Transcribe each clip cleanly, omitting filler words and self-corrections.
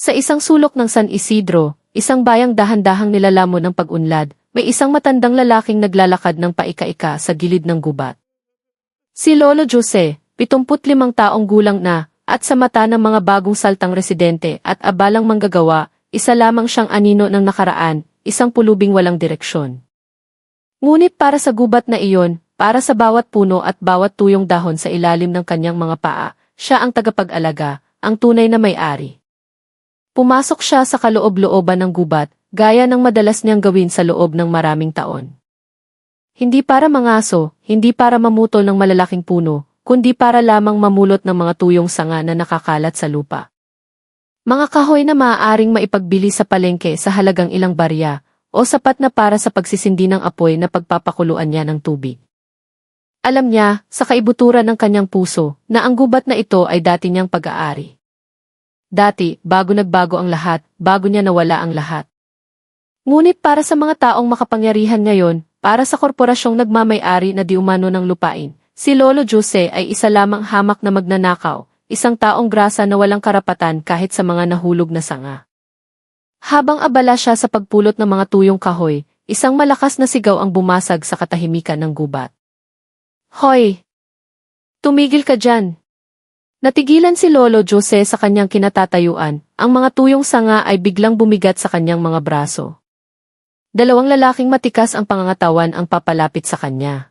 Sa isang sulok ng San Isidro, isang bayang dahan-dahang nilalamon ng pag-unlad, may isang matandang lalaking naglalakad ng paika-ika sa gilid ng gubat. Si Lolo Jose, 75 taong gulang na, at sa mata ng mga bagong saltang residente at abalang manggagawa, isa lamang siyang anino ng nakaraan, isang pulubing walang direksyon. Ngunit para sa gubat na iyon, para sa bawat puno at bawat tuyong dahon sa ilalim ng kanyang mga paa, siya ang tagapag-alaga, ang tunay na may-ari. Pumasok siya sa kaloob-looban ng gubat, gaya ng madalas niyang gawin sa loob ng maraming taon. Hindi para mangaso, hindi para mamutol ng malalaking puno, kundi para lamang mamulot ng mga tuyong sanga na nakakalat sa lupa. Mga kahoy na maaaring maipagbili sa palengke sa halagang ilang barya, o sapat na para sa pagsisindi ng apoy na pagpapakuluan niya ng tubig. Alam niya, sa kaibuturan ng kanyang puso, na ang gubat na ito ay dati niyang pag-aari. Dati, bago nagbago ang lahat, bago niya nawala ang lahat. Ngunit para sa mga taong makapangyarihan ngayon, para sa korporasyong nagmamay-ari na di umano ng lupain, si Lolo Jose ay isa lamang hamak na magnanakaw, isang taong grasa na walang karapatan kahit sa mga nahulog na sanga. Habang abala siya sa pagpulot ng mga tuyong kahoy, isang malakas na sigaw ang bumasag sa katahimikan ng gubat. Hoy! Tumigil ka dyan! Natigilan si Lolo Jose sa kanyang kinatatayuan, ang mga tuyong sanga ay biglang bumigat sa kanyang mga braso. Dalawang lalaking matikas ang pangangatawan ang papalapit sa kanya.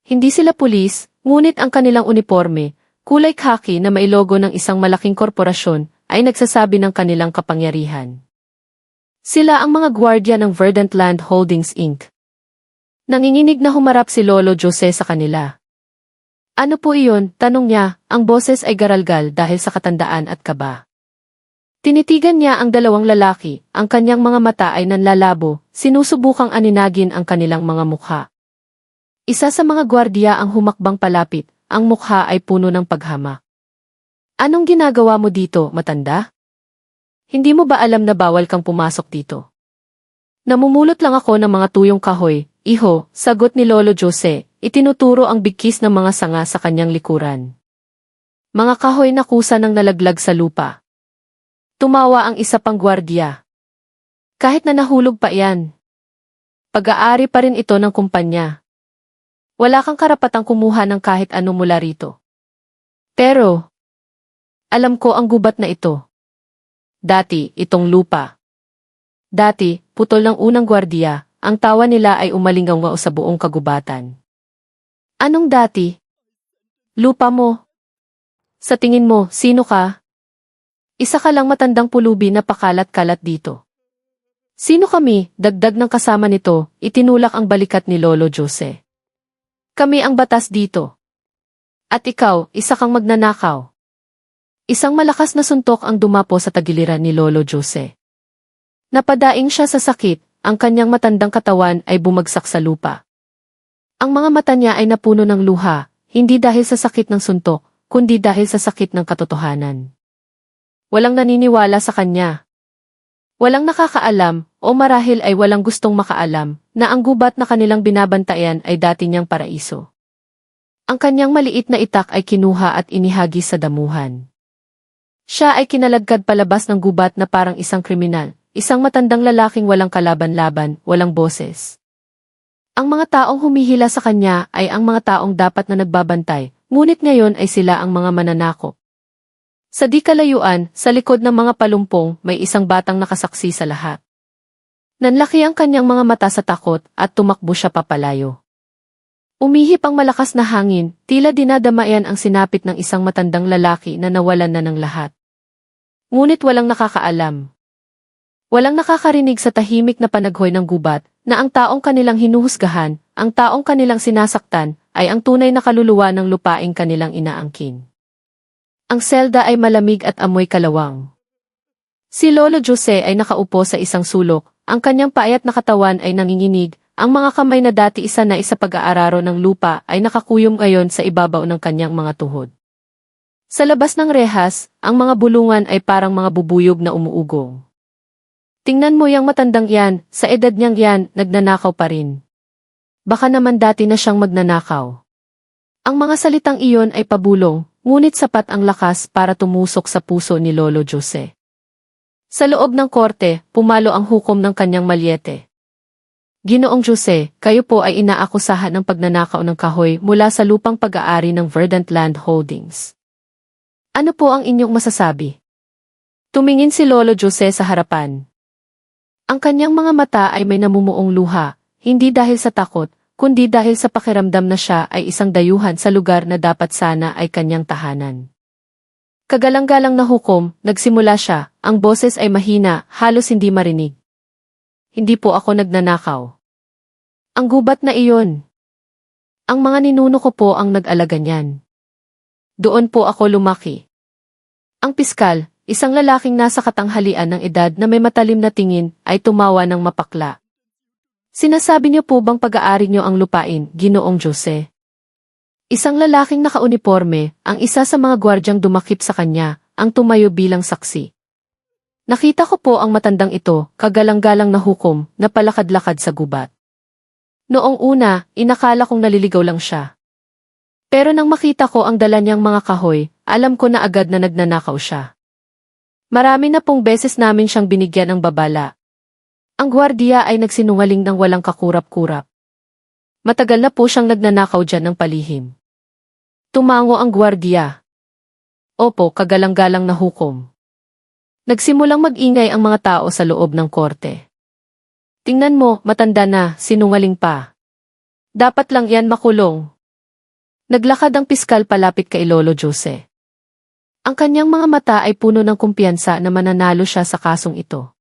Hindi sila pulis, ngunit ang kanilang uniforme, kulay khaki na may logo ng isang malaking korporasyon, ay nagsasabi ng kanilang kapangyarihan. Sila ang mga gwardya ng Verdant Land Holdings Inc. Nanginginig na humarap si Lolo Jose sa kanila. Ano po iyon? Tanong niya, ang boses ay garalgal dahil sa katandaan at kaba. Tinitigan niya ang dalawang lalaki, ang kanyang mga mata ay nanlalabo, sinusubukang aninagin ang kanilang mga mukha. Isa sa mga gwardya ang humakbang palapit, ang mukha ay puno ng paghamak. Anong ginagawa mo dito, matanda? Hindi mo ba alam na bawal kang pumasok dito? Namumulot lang ako ng mga tuyong kahoy, iho, sagot ni Lolo Jose. Itinuturo ang bigkis ng mga sanga sa kanyang likuran. Mga kahoy na kusa ng nalaglag sa lupa. Tumawa ang isa pang gwardya. Kahit na nahulog pa yan. Pag-aari pa rin ito ng kumpanya. Wala kang karapatang kumuha ng kahit ano mula rito. Pero, alam ko ang gubat na ito. Dati, itong lupa. Dati, putol ng unang gwardya, ang tawa nila ay umalingaw sa buong kagubatan. Anong dati? Lupa mo. Sa tingin mo, sino ka? Isa ka lang matandang pulubi na pakalat-kalat dito. Sino kami? Dagdag ng kasama nito, itinulak ang balikat ni Lolo Jose. Kami ang batas dito. At ikaw, isa kang magnanakaw. Isang malakas na suntok ang dumapo sa tagiliran ni Lolo Jose. Napadaing siya sa sakit, ang kanyang matandang katawan ay bumagsak sa lupa. Ang mga mata niya ay napuno ng luha, hindi dahil sa sakit ng suntok, kundi dahil sa sakit ng katotohanan. Walang naniniwala sa kanya. Walang nakakaalam, o marahil ay walang gustong makaalam, na ang gubat na kanilang binabantayan ay dati niyang paraiso. Ang kanyang maliit na itak ay kinuha at inihagis sa damuhan. Siya ay kinalagkad palabas ng gubat na parang isang kriminal, isang matandang lalaking walang kalaban-laban, walang boses. Ang mga taong humihila sa kanya ay ang mga taong dapat na nagbabantay, ngunit ngayon ay sila ang mga mananakop. Sa di kalayuan, sa likod ng mga palumpong, may isang batang nakasaksi sa lahat. Nanlaki ang kanyang mga mata sa takot at tumakbo siya papalayo. Umihip ang malakas na hangin, tila dinadamayan ang sinapit ng isang matandang lalaki na nawalan na ng lahat. Ngunit walang nakakaalam. Walang nakakarinig sa tahimik na panaghoy ng gubat, na ang taong kanilang hinuhusgahan, ang taong kanilang sinasaktan, ay ang tunay na kaluluwa ng lupaing kanilang inaangkin. Ang selda ay malamig at amoy kalawang. Si Lolo Jose ay nakaupo sa isang sulok, ang kanyang paayat na katawan ay nanginginig, ang mga kamay na dati isa na isa pag-aararo ng lupa ay nakakuyom ngayon sa ibabaw ng kanyang mga tuhod. Sa labas ng rehas, ang mga bulungan ay parang mga bubuyog na umuugong. Tingnan mo yang matandang yan, sa edad niyang yan, nagnanakaw pa rin. Baka naman dati na siyang magnanakaw. Ang mga salitang iyon ay pabulong, ngunit sapat ang lakas para tumusok sa puso ni Lolo Jose. Sa loob ng korte, pumalo ang hukom ng kanyang malyete. Ginoong Jose, kayo po ay inaakusahan ng pagnanakaw ng kahoy mula sa lupang pag-aari ng Verdant Land Holdings. Ano po ang inyong masasabi? Tumingin si Lolo Jose sa harapan. Ang kanyang mga mata ay may namumuong luha, hindi dahil sa takot, kundi dahil sa pakiramdam na siya ay isang dayuhan sa lugar na dapat sana ay kanyang tahanan. Kagalang-galang na hukom, nagsimula siya, ang boses ay mahina, halos hindi marinig. Hindi po ako nagnanakaw. Ang gubat na iyon. Ang mga ninuno ko po ang nag-alaga niyan. Doon po ako lumaki. Ang piskal, isang lalaking nasa katanghalian ng edad na may matalim na tingin, ay tumawa ng mapakla. Sinasabi niyo po bang pag-aari niyo ang lupain, Ginoong Jose? Isang lalaking nakauniporme, ang isa sa mga gwardyang dumakip sa kanya, ang tumayo bilang saksi. Nakita ko po ang matandang ito, kagalang-galang na hukom, na palakad-lakad sa gubat. Noong una, inakala kong naliligaw lang siya. Pero nang makita ko ang dala niyang mga kahoy, alam ko na agad na nagnanakaw siya. Marami na pong beses namin siyang binigyan ng babala. Ang gwardiya ay nagsinungaling ng walang kakurap-kurap. Matagal na po siyang nagnanakaw dyan ng palihim. Tumango ang gwardiya. Opo, kagalang-galang na hukom. Nagsimulang mag-ingay ang mga tao sa loob ng korte. Tingnan mo, matanda na, sinungaling pa. Dapat lang yan makulong. Naglakad ang piskal palapit kay Lolo Jose. Ang kanyang mga mata ay puno ng kumpiyansa na mananalo siya sa kasong ito.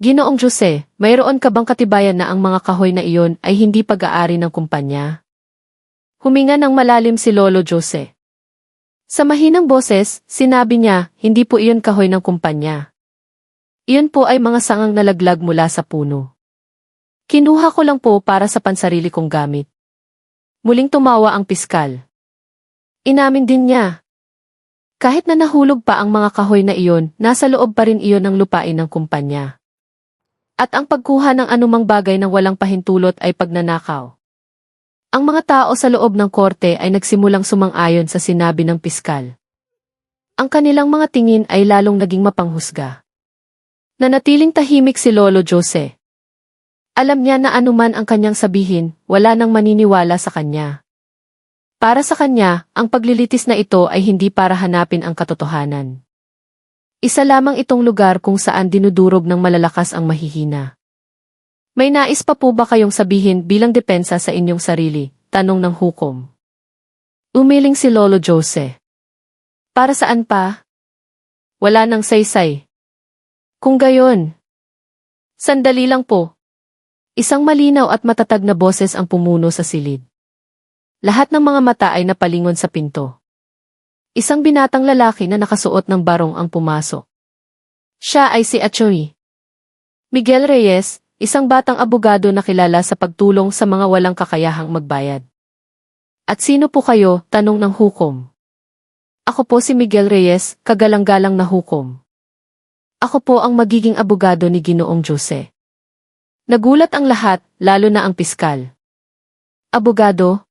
Ginoong Jose, mayroon ka bang katibayan na ang mga kahoy na iyon ay hindi pag-aari ng kumpanya? Huminga ng malalim si Lolo Jose. Sa mahinang boses, sinabi niya, hindi po iyon kahoy ng kumpanya. Iyon po ay mga sangang nalaglag mula sa puno. Kinuha ko lang po para sa pansarili kong gamit. Muling tumawa ang piskal. Inamin din niya. Kahit na nahulog pa ang mga kahoy na iyon, nasa loob pa rin iyon ng lupain ng kumpanya. At ang pagkuha ng anumang bagay na walang pahintulot ay pagnanakaw. Ang mga tao sa loob ng korte ay nagsimulang sumang-ayon sa sinabi ng piskal. Ang kanilang mga tingin ay lalong naging mapanghusga. Nanatiling tahimik si Lolo Jose. Alam niya na anuman ang kanyang sabihin, wala nang maniniwala sa kanya. Para sa kanya, ang paglilitis na ito ay hindi para hanapin ang katotohanan. Isa lamang itong lugar kung saan dinudurog ng malalakas ang mahihina. May nais pa po ba kayong sabihin bilang depensa sa inyong sarili? Tanong ng hukom. Umiling si Lolo Jose. Para saan pa? Wala nang saysay. Kung gayon. Sandali lang po. Isang malinaw at matatag na boses ang pumuno sa silid. Lahat ng mga mata ay napalingon sa pinto. Isang binatang lalaki na nakasuot ng barong ang pumasok. Siya ay si Atty. Miguel Reyes, isang batang abogado na kilala sa pagtulong sa mga walang kakayahang magbayad. At sino po kayo? Tanong ng hukom. Ako po si Miguel Reyes, kagalang-galang na hukom. Ako po ang magiging abogado ni Ginoong Jose. Nagulat ang lahat, lalo na ang piskal. Abogado?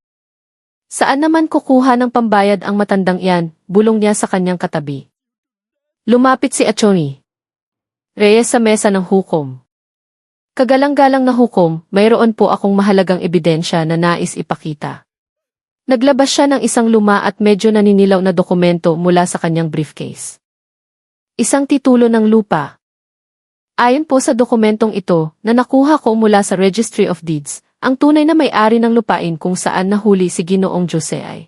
Saan naman kukuha ng pambayad ang matandang iyan? Bulong niya sa kanyang katabi. Lumapit si Atty. Reyes sa mesa ng hukom. Kagalang-galang na hukom, mayroon po akong mahalagang ebidensya na nais ipakita. Naglabas siya ng isang luma at medyo naninilaw na dokumento mula sa kanyang briefcase. Isang titulo ng lupa. Ayon po sa dokumentong ito, na nakuha ko mula sa Registry of Deeds, ang tunay na may-ari ng lupain kung saan nahuli si Ginoong Jose ay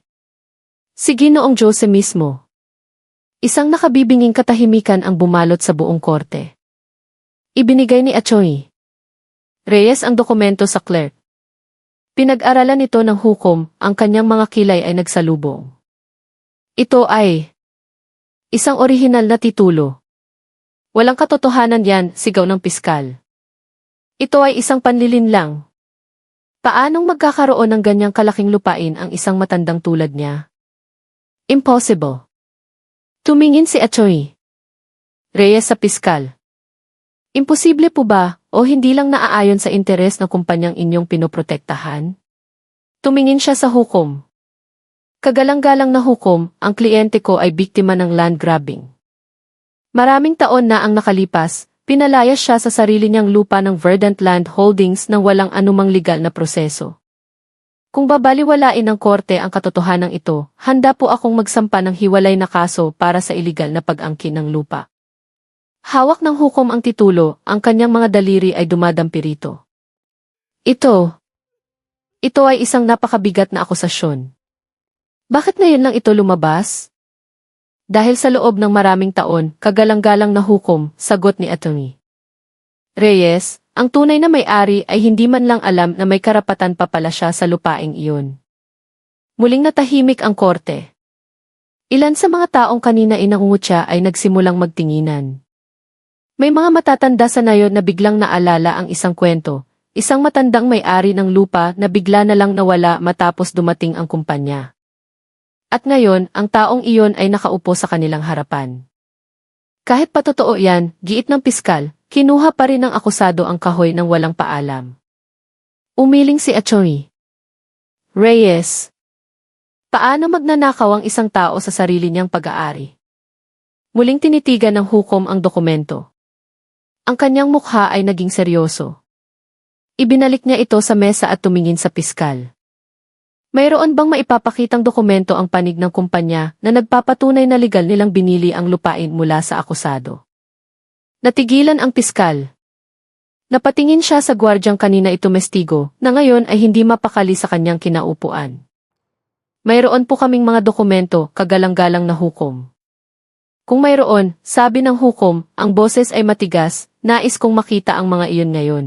si Ginoong Jose mismo. Isang nakabibinging katahimikan ang bumalot sa buong korte. Ibinigay ni Atty. Reyes ang dokumento sa clerk. Pinag-aralan nito ng hukom, ang kanyang mga kilay ay nagsalubong. Ito ay isang orihinal na titulo. Walang katotohanan yan, sigaw ng piskal. Ito ay isang panlilinlang. Paanong magkakaroon ng ganyang kalaking lupain ang isang matandang tulad niya? Impossible. Tumingin si Atty. Reyes sa piskal. Imposible po ba, o hindi lang naaayon sa interes ng kumpanyang inyong pinoprotektahan? Tumingin siya sa hukom. Kagalang-galang na hukom, ang kliyente ko ay biktima ng land grabbing. Maraming taon na ang nakalipas, pinalayas siya sa sarili niyang lupa ng Verdant Land Holdings nang walang anumang legal na proseso. Kung babaliwalain ng korte ang katotohanan ito, handa po akong magsampa ng hiwalay na kaso para sa iligal na pag-angkin ng lupa. Hawak ng hukom ang titulo, ang kanyang mga daliri ay dumadampi rito. Ito ay isang napakabigat na akusasyon. Bakit ngayon lang ito lumabas? Dahil sa loob ng maraming taon, kagalang-galang na hukom, sagot ni Atty. Reyes, ang tunay na may-ari ay hindi man lang alam na may karapatan pa pala siya sa lupaing iyon. Muling natahimik ang korte. Ilan sa mga taong kanina inangungutya ay nagsimulang magtinginan. May mga matatanda sa nayon na biglang naalala ang isang kwento, isang matandang may-ari ng lupa na bigla na lang nawala matapos dumating ang kumpanya. At ngayon, ang taong iyon ay nakaupo sa kanilang harapan. Kahit patotoo yan, giit ng piskal, kinuha pa rin ng akusado ang kahoy ng walang paalam. Umiling si Atty. Reyes. Paano magnanakaw ang isang tao sa sarili niyang pag-aari? Muling tinitigan ng hukom ang dokumento. Ang kanyang mukha ay naging seryoso. Ibinalik niya ito sa mesa at tumingin sa piskal. Mayroon bang maipapakitang dokumento ang panig ng kumpanya na nagpapatunay na legal nilang binili ang lupain mula sa akusado? Natigilan ang piskal. Napatingin siya sa gwardyang kanina ito mestigo na ngayon ay hindi mapakali sa kanyang kinaupuan. Mayroon po kaming mga dokumento, kagalang-galang na hukom. Kung mayroon, sabi ng hukom, ang boses ay matigas, nais kong makita ang mga iyon ngayon.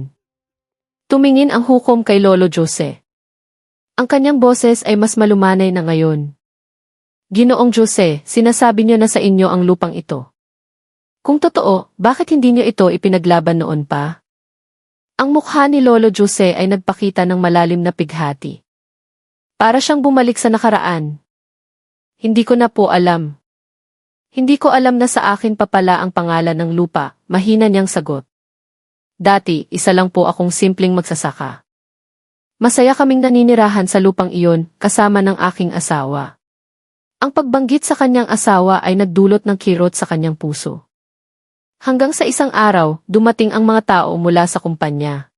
Tumingin ang hukom kay Lolo Jose. Ang kanyang boses ay mas malumanay na ngayon. Ginoong Jose, sinasabi niyo na sa inyo ang lupang ito. Kung totoo, bakit hindi niyo ito ipinaglaban noon pa? Ang mukha ni Lolo Jose ay nagpakita ng malalim na pighati. Para siyang bumalik sa nakaraan. Hindi ko na po alam. Hindi ko alam na sa akin pa pala ang pangalan ng lupa, mahina niyang sagot. Dati, isa lang po akong simpleng magsasaka. Masaya kaming naninirahan sa lupang iyon, kasama ng aking asawa. Ang pagbanggit sa kanyang asawa ay nagdulot ng kirot sa kanyang puso. Hanggang sa isang araw, dumating ang mga tao mula sa kumpanya.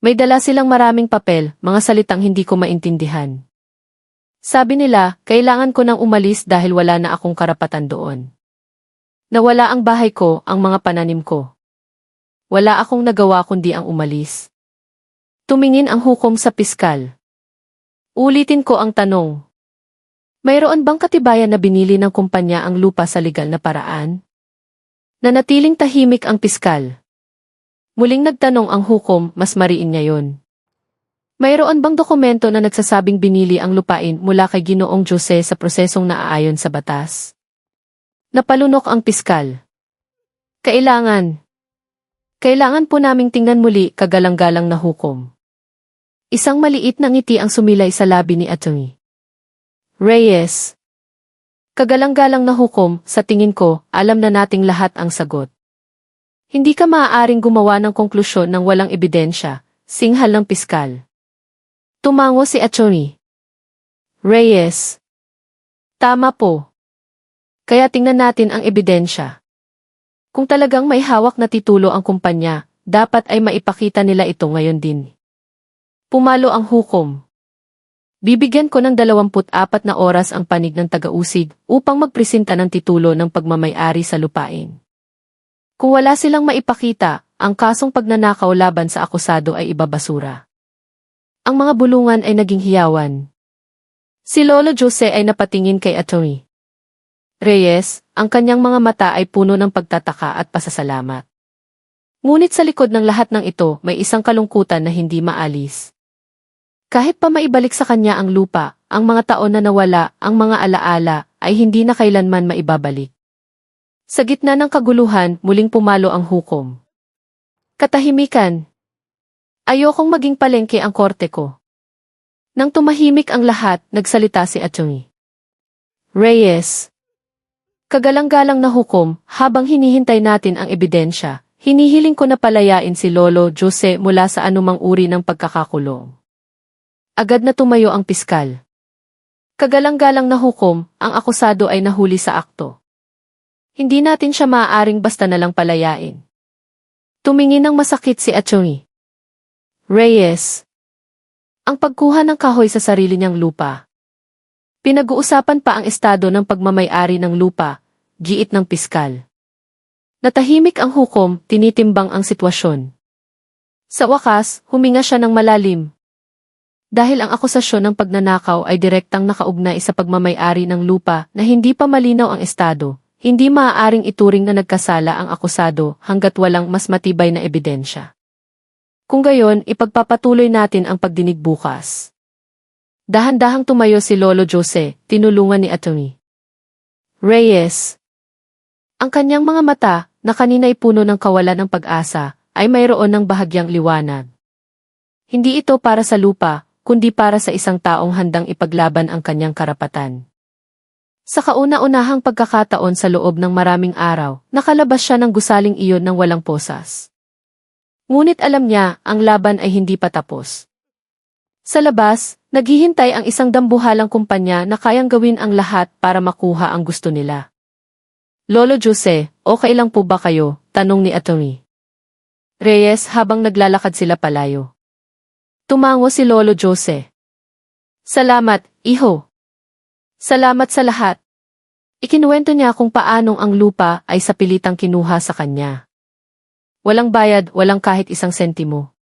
May dala silang maraming papel, mga salitang hindi ko maintindihan. Sabi nila, kailangan ko nang umalis dahil wala na akong karapatan doon. Nawala ang bahay ko, ang mga pananim ko. Wala akong nagawa kundi ang umalis. Tumingin ang hukom sa piskal. Ulitin ko ang tanong. Mayroon bang katibayan na binili ng kumpanya ang lupa sa legal na paraan? Nanatiling tahimik ang piskal. Muling nagtanong ang hukom, mas mariin ngayon. Mayroon bang dokumento na nagsasabing binili ang lupain mula kay Ginoong Jose sa prosesong naaayon sa batas? Napalunok ang piskal. Kailangan po naming tingnan muli, kagalang-galang na hukom. Isang maliit na ngiti ang sumilay sa labi ni Atty. Reyes. Kagalang-galang na hukom, sa tingin ko, alam na nating lahat ang sagot. Hindi ka maaaring gumawa ng konklusyon ng walang ebidensya, singhal ng piskal. Tumango si Atty. Reyes. Tama po. Kaya tingnan natin ang ebidensya. Kung talagang may hawak na titulo ang kumpanya, dapat ay maipakita nila ito ngayon din. Pumalo ang hukom. Bibigyan ko ng 24 na oras ang panig ng taga-usig upang magpresenta ng titulo ng pagmamay-ari sa lupain. Kung wala silang maipakita, ang kasong pagnanakaw laban sa akusado ay ibabasura. Ang mga bulungan ay naging hiyawan. Si Lolo Jose ay napatingin kay Atty. Reyes, ang kanyang mga mata ay puno ng pagtataka at pasasalamat. Ngunit sa likod ng lahat ng ito, may isang kalungkutan na hindi maalis. Kahit pa maibalik sa kanya ang lupa, ang mga taon na nawala, ang mga alaala, ay hindi na kailanman maibabalik. Sa gitna ng kaguluhan, muling pumalo ang hukom. Katahimikan. Ayokong maging palengke ang korte ko. Nang tumahimik ang lahat, nagsalita si Atty. Reyes. Kagalang-galang na hukom, habang hinihintay natin ang ebidensya, hinihiling ko na palayain si Lolo Jose mula sa anumang uri ng pagkakakulong. Agad na tumayo ang piskal. Kagalang-galang na hukom, ang akusado ay nahuli sa akto. Hindi natin siya maaaring basta nalang palayain. Tumingin ng masakit si Atty. Reyes. Ang pagkuha ng kahoy sa sarili niyang lupa. Pinag-uusapan pa ang estado ng pagmamay-ari ng lupa, giit ng piskal. Natahimik ang hukom, tinitimbang ang sitwasyon. Sa wakas, huminga siya ng malalim. Dahil ang akusasyon ng pagnanakaw ay direktang nakaugnay sa pagmamay-ari ng lupa na hindi pa malinaw ang estado, hindi maaaring ituring na nagkasala ang akusado hanggat walang mas matibay na ebidensya. Kung gayon, ipagpapatuloy natin ang pagdinig bukas. Dahan-dahang tumayo si Lolo Jose, tinulungan ni Atty. Reyes. Ang kanyang mga mata, na kanina'y puno ng kawalan ng pag-asa, ay mayroon ng bahagyang liwanag. Hindi ito para sa lupa, kundi para sa isang taong handang ipaglaban ang kanyang karapatan. Sa kauna-unahang pagkakataon sa loob ng maraming araw, nakalabas siya ng gusaling iyon ng walang posas. Ngunit alam niya, ang laban ay hindi pa tapos. Sa labas, naghihintay ang isang dambuhalang kumpanya na kayang gawin ang lahat para makuha ang gusto nila. Lolo Jose, okay lang po ba kayo? Tanong ni Atty. Reyes habang naglalakad sila palayo. Tumango si Lolo Jose. Salamat, iho. Salamat sa lahat. Ikinuwento niya kung paanong ang lupa ay sapilitang kinuha sa kanya. Walang bayad, walang kahit isang sentimo.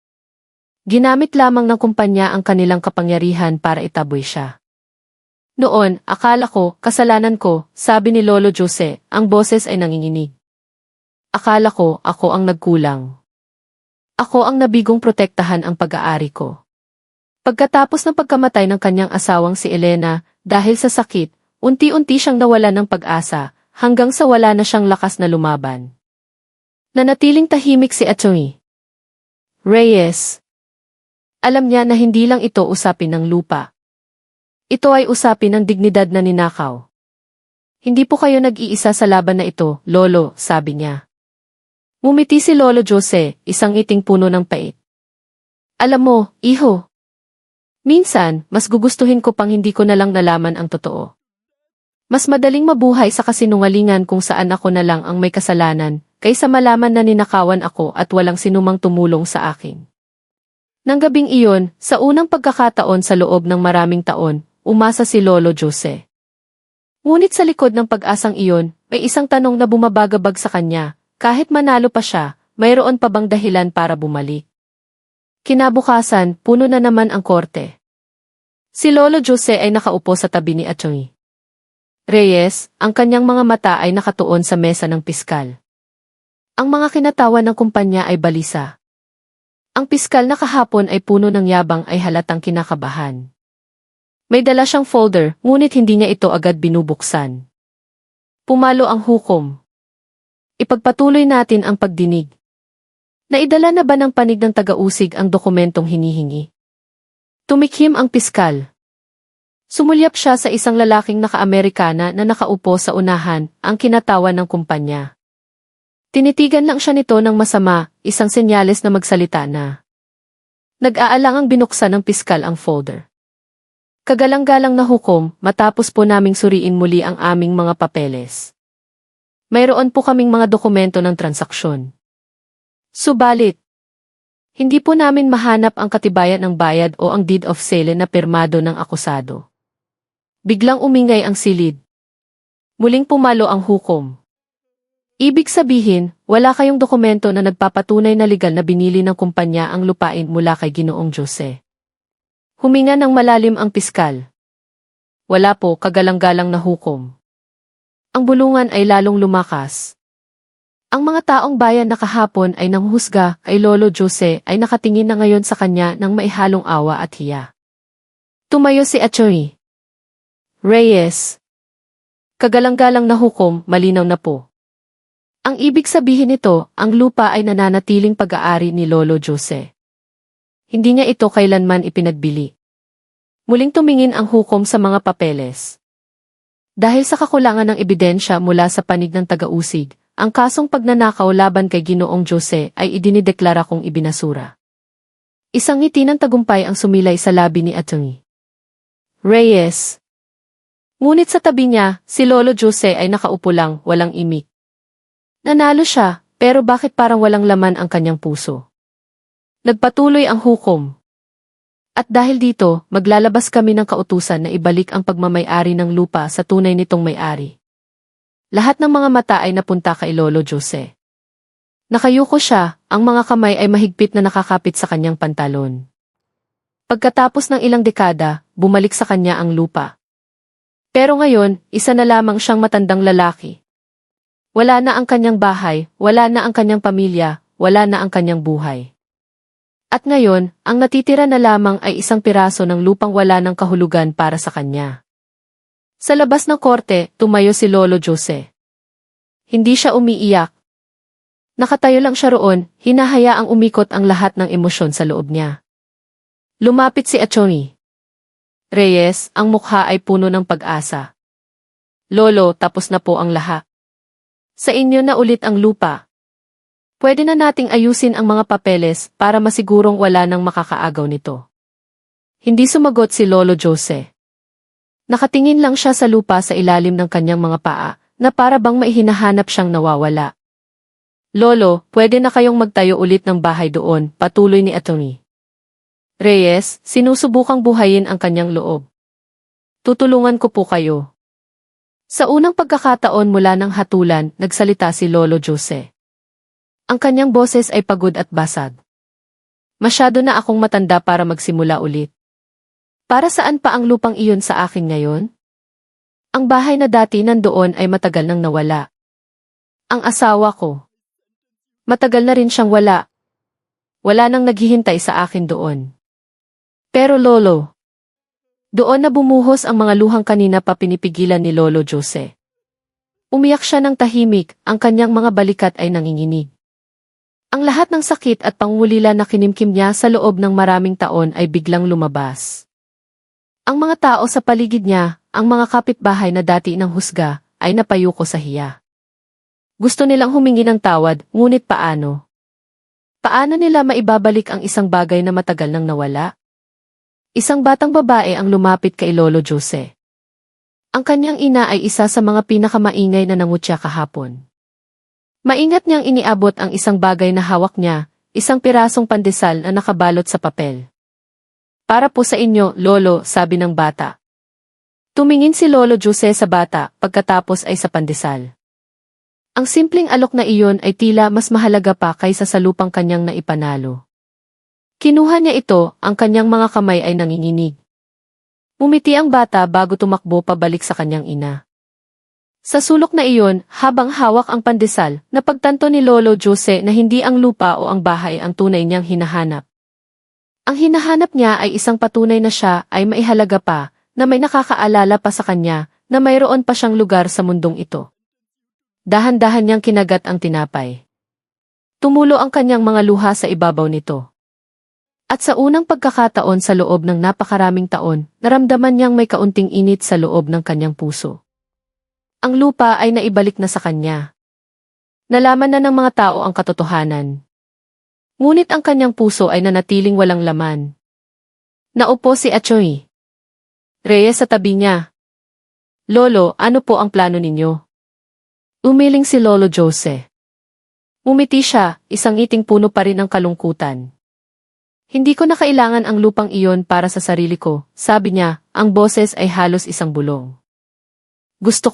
Ginamit lamang ng kumpanya ang kanilang kapangyarihan para itaboy siya. Noon, akala ko, kasalanan ko, sabi ni Lolo Jose, ang boses ay nanginginig. Akala ko, ako ang nagkulang. Ako ang nabigong protektahan ang pag-aari ko. Pagkatapos ng pagkamatay ng kanyang asawang si Elena, dahil sa sakit, unti-unti siyang nawalan ng pag-asa, hanggang sa wala na siyang lakas na lumaban. Nanatiling tahimik si Atty. Reyes. Alam niya na hindi lang ito usapin ng lupa. Ito ay usapin ng dignidad na ninakaw. Hindi po kayo nag-iisa sa laban na ito, Lolo, sabi niya. Ngumiti si Lolo Jose, isang iting puno ng pait. Alam mo, iho. Minsan, mas gugustuhin ko pang hindi ko na lang nalaman ang totoo. Mas madaling mabuhay sa kasinungalingan kung saan ako na lang ang may kasalanan, kaysa malaman na ninakawan ako at walang sinumang tumulong sa akin. Nang gabing iyon, sa unang pagkakataon sa loob ng maraming taon, umasa si Lolo Jose. Ngunit sa likod ng pag-asang iyon, may isang tanong na bumabagabag sa kanya, kahit manalo pa siya, mayroon pa bang dahilan para bumalik? Kinabukasan, puno na naman ang korte. Si Lolo Jose ay nakaupo sa tabi ni Atty. Reyes, ang kanyang mga mata ay nakatuon sa mesa ng piskal. Ang mga kinatawan ng kumpanya ay balisa. Ang piskal na kahapon ay puno ng yabang ay halatang kinakabahan. May dala siyang folder, ngunit hindi niya ito agad binubuksan. Pumalo ang hukom. Ipagpatuloy natin ang pagdinig. Naidala na ba ng panig ng taga-usig ang dokumentong hinihingi? Tumikhim ang piskal. Sumulyap siya sa isang lalaking naka-Amerikana na nakaupo sa unahan, ang kinatawan ng kumpanya. Tinitigan lang siya nito ng masama, isang senyales na magsalita na. Nag-aalangang binuksan ng piskal ang folder. Kagalang-galang na hukom, matapos po naming suriin muli ang aming mga papeles. Mayroon po kaming mga dokumento ng transaksyon. Subalit, hindi po namin mahanap ang katibayan ng bayad o ang deed of sale na pirmado ng akusado. Biglang umingay ang silid. Muling pumalo ang hukom. Ibig sabihin, wala kayong dokumento na nagpapatunay na legal na binili ng kumpanya ang lupain mula kay Ginoong Jose. Huminga ng malalim ang piskal. Wala po, kagalang-galang na hukom. Ang bulungan ay lalong lumakas. Ang mga taong bayan na kahapon ay nanghusga kay Lolo Jose ay nakatingin na ngayon sa kanya ng maihalong awa at hiya. Tumayo si Atty. Reyes. Kagalang-galang na hukom, malinaw na po. Ang ibig sabihin nito, ang lupa ay nananatiling pag-aari ni Lolo Jose. Hindi niya ito kailanman ipinagbili. Muling tumingin ang hukom sa mga papeles. Dahil sa kakulangan ng ebidensya mula sa panig ng taga-usig, ang kasong pagnanakaw laban kay Ginoong Jose ay idinideklara kong ibinasura. Isang ngiti ng tagumpay ang sumilay sa labi ni Atty. Reyes. Ngunit sa tabi niya, si Lolo Jose ay nakaupo lang, walang imik. Nanalo siya, pero bakit parang walang laman ang kanyang puso? Nagpatuloy ang hukom. At dahil dito, maglalabas kami ng kautusan na ibalik ang pagmamay-ari ng lupa sa tunay nitong may-ari. Lahat ng mga mata ay napunta kay Lolo Jose. Nakayuko siya, ang mga kamay ay mahigpit na nakakapit sa kanyang pantalon. Pagkatapos ng ilang dekada, bumalik sa kanya ang lupa. Pero ngayon, isa na lamang siyang matandang lalaki. Wala na ang kanyang bahay, wala na ang kanyang pamilya, wala na ang kanyang buhay. At ngayon, ang natitira na lamang ay isang piraso ng lupang wala ng kahulugan para sa kanya. Sa labas ng korte, tumayo si Lolo Jose. Hindi siya umiiyak. Nakatayo lang siya roon, hinahayaang umikot ang lahat ng emosyon sa loob niya. Lumapit si Atty. Reyes, ang mukha ay puno ng pag-asa. Lolo, tapos na po ang lahat. Sa inyo na ulit ang lupa. Pwede na nating ayusin ang mga papeles para masigurong wala nang makakaagaw nito. Hindi sumagot si Lolo Jose. Nakatingin lang siya sa lupa sa ilalim ng kanyang mga paa, na para bang may hinahanap siyang nawawala. Lolo, pwede na kayong magtayo ulit ng bahay doon, patuloy ni Atty. Reyes, sinusubukang buhayin ang kanyang loob. Tutulungan ko po kayo. Sa unang pagkakataon mula ng hatulan, nagsalita si Lolo Jose. Ang kanyang boses ay pagod at basag. Masyado na akong matanda para magsimula ulit. Para saan pa ang lupang iyon sa akin ngayon? Ang bahay na dati nandoon ay matagal nang nawala. Ang asawa ko. Matagal na rin siyang wala. Wala nang naghihintay sa akin doon. Pero Lolo, doon na bumuhos ang mga luhang kanina pa pinipigilan ni Lolo Jose. Umiyak siya ng tahimik, ang kanyang mga balikat ay nanginginig. Ang lahat ng sakit at pangulila na kinimkim niya sa loob ng maraming taon ay biglang lumabas. Ang mga tao sa paligid niya, ang mga kapitbahay na dati nang husga, ay napayuko sa hiya. Gusto nilang humingi ng tawad, ngunit paano? Paano nila maibabalik ang isang bagay na matagal nang nawala? Isang batang babae ang lumapit kay Lolo Jose. Ang kanyang ina ay isa sa mga pinakamaingay na nangutya kahapon. Maingat niyang iniabot ang isang bagay na hawak niya, isang pirasong pandesal na nakabalot sa papel. Para po sa inyo, Lolo, sabi ng bata. Tumingin si Lolo Jose sa bata, pagkatapos ay sa pandesal. Ang simpleng alok na iyon ay tila mas mahalaga pa kaysa sa lupang kanyang naipanalo. Kinuha niya ito, ang kanyang mga kamay ay nanginginig. Umiti ang bata bago tumakbo pabalik sa kanyang ina. Sa sulok na iyon, habang hawak ang pandesal, napagtanto ni Lolo Jose na hindi ang lupa o ang bahay ang tunay niyang hinahanap. Ang hinahanap niya ay isang patunay na siya ay maihalaga pa, na may nakakaalala pa sa kanya, na mayroon pa siyang lugar sa mundong ito. Dahan-dahan niyang kinagat ang tinapay. Tumulo ang kanyang mga luha sa ibabaw nito. At sa unang pagkakataon sa loob ng napakaraming taon, naramdaman niyang may kaunting init sa loob ng kanyang puso. Ang lupa ay naibalik na sa kanya. Nalaman na ng mga tao ang katotohanan. Ngunit ang kanyang puso ay nanatiling walang laman. Naupo si Atty. Reyes sa tabi niya. Lolo, ano po ang plano ninyo? Umiling si Lolo Jose. Umiti siya, isang ngiting puno pa rin ng kalungkutan. Hindi ko na kailangan ang lupang iyon para sa sarili ko, sabi niya, ang boses ay halos isang bulong. Gusto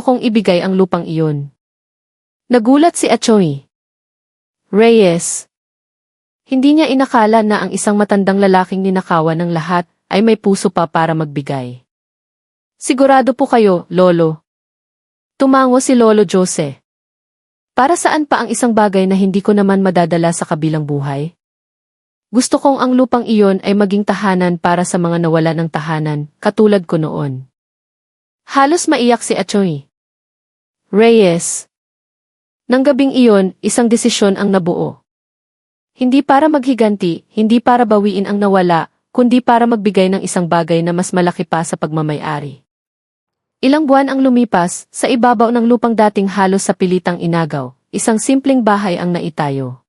kong ibigay ang lupang iyon. Nagulat si Atty. Reyes. Hindi niya inakala na ang isang matandang lalaking ninakawan ng lahat ay may puso pa para magbigay. Sigurado po kayo, Lolo. Tumango si Lolo Jose. Para saan pa ang isang bagay na hindi ko naman madadala sa kabilang buhay? Gusto kong ang lupang iyon ay maging tahanan para sa mga nawala ng tahanan, katulad ko noon. Halos maiyak si Atty. Reyes. Nang gabing iyon, isang desisyon ang nabuo. Hindi para maghiganti, hindi para bawiin ang nawala, kundi para magbigay ng isang bagay na mas malaki pa sa pagmamay-ari. Ilang buwan ang lumipas, sa ibabaw ng lupang dating halos sa pilitang inagaw, isang simpleng bahay ang naitayo.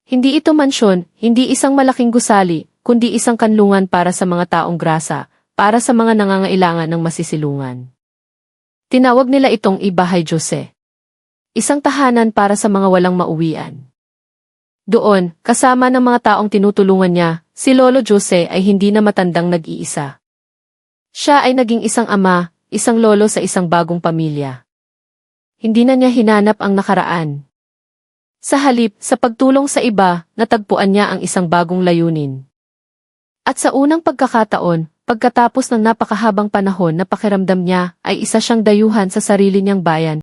Hindi ito mansyon, hindi isang malaking gusali, kundi isang kanlungan para sa mga taong grasa, para sa mga nangangailangan ng masisilungan. Tinawag nila itong Ibahay Jose. isang tahanan para sa mga walang mauwian. Doon, kasama ng mga taong tinutulungan niya, si Lolo Jose ay hindi na matandang nag-iisa. Siya ay naging isang ama, isang lolo sa isang bagong pamilya. Hindi na niya hinanap ang nakaraan. Sa halip, sa pagtulong sa iba, natagpuan niya ang isang bagong layunin. At sa unang pagkakataon, pagkatapos ng napakahabang panahon na pakiramdam niya ay isa siyang dayuhan sa sarili niyang bayan,